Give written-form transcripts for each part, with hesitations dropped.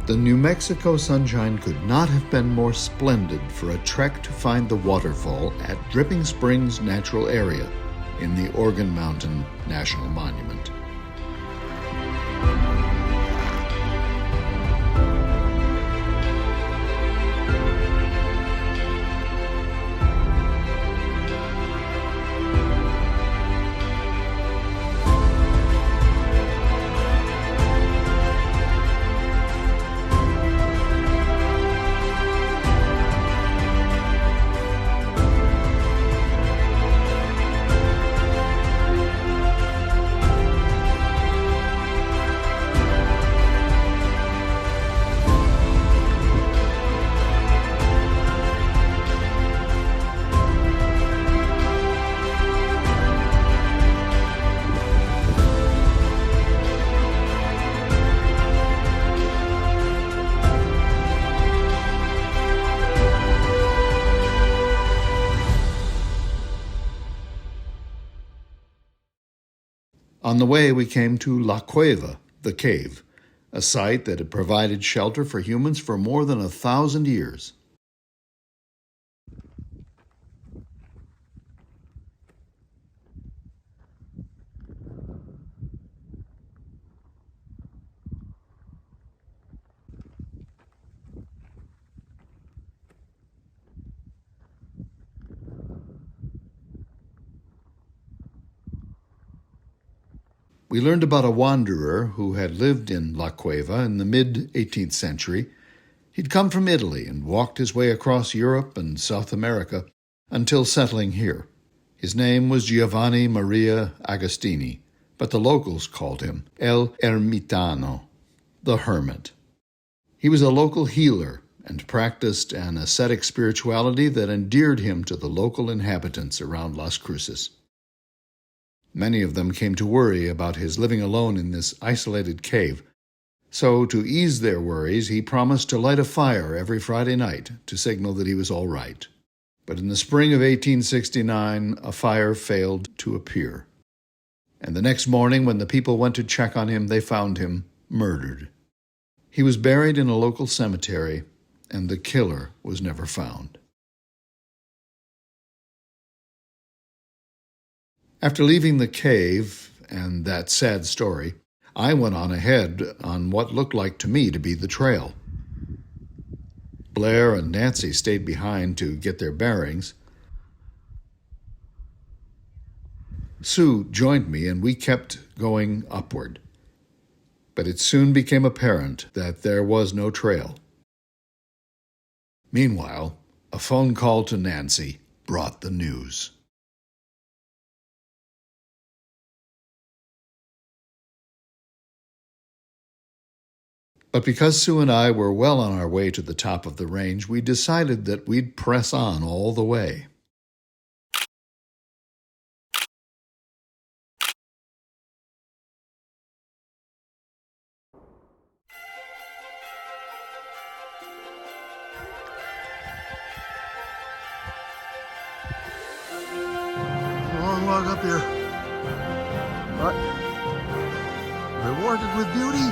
The New Mexico sunshine could not have been more splendid for a trek to find the waterfall at Dripping Springs Natural Area in the Organ Mountain National Monument. On the way, we came to La Cueva, the cave, a site that had provided shelter for humans for more than 1,000 years. We learned about a wanderer who had lived in La Cueva in the mid-18th century. He'd come from Italy and walked his way across Europe and South America until settling here. His name was Giovanni Maria Agostini, but the locals called him El Ermitano, the Hermit. He was a local healer and practiced an ascetic spirituality that endeared him to the local inhabitants around Las Cruces. Many of them came to worry about his living alone in this isolated cave, so to ease their worries, he promised to light a fire every Friday night to signal that he was all right. But in the spring of 1869, a fire failed to appear. And the next morning, when the people went to check on him, they found him murdered. He was buried in a local cemetery, and the killer was never found. After leaving the cave and that sad story, I went on ahead on what looked like to me to be the trail. Blair and Nancy stayed behind to get their bearings. Sue joined me and we kept going upward. But it soon became apparent that there was no trail. Meanwhile, a phone call to Nancy brought the news. But because Sue and I were well on our way to the top of the range, we decided that we'd press on all the way. Long walk up here, but rewarded with beauty.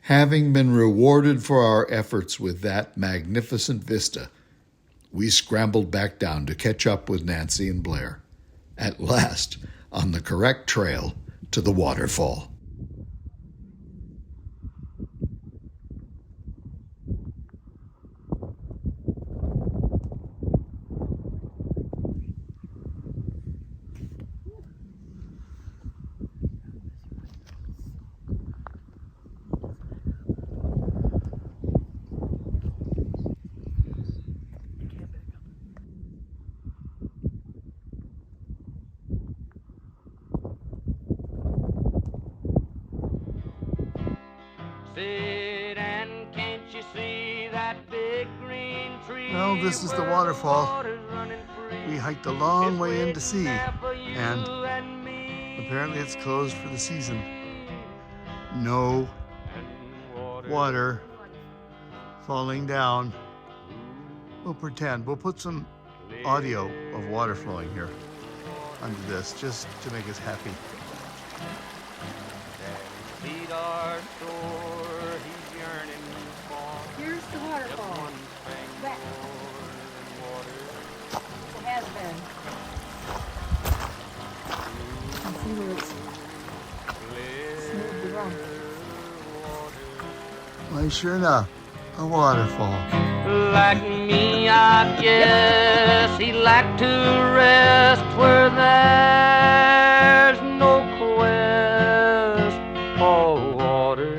Having been rewarded for our efforts with that magnificent vista, we scrambled back down to catch up with Nancy and Blair, at last on the correct trail to the waterfall. Said, and can't you see that big green tree? Well, this is the waterfall. We hiked a long way in to see, and apparently it's closed for the season. No water falling down. We'll pretend. We'll put some audio of water flowing here under this just to make us happy. Here's the waterfall. That. It has been. You see where it's smooth the rump. Why, sure enough, a waterfall. Like me, I guess he liked to rest where there's no quest for water.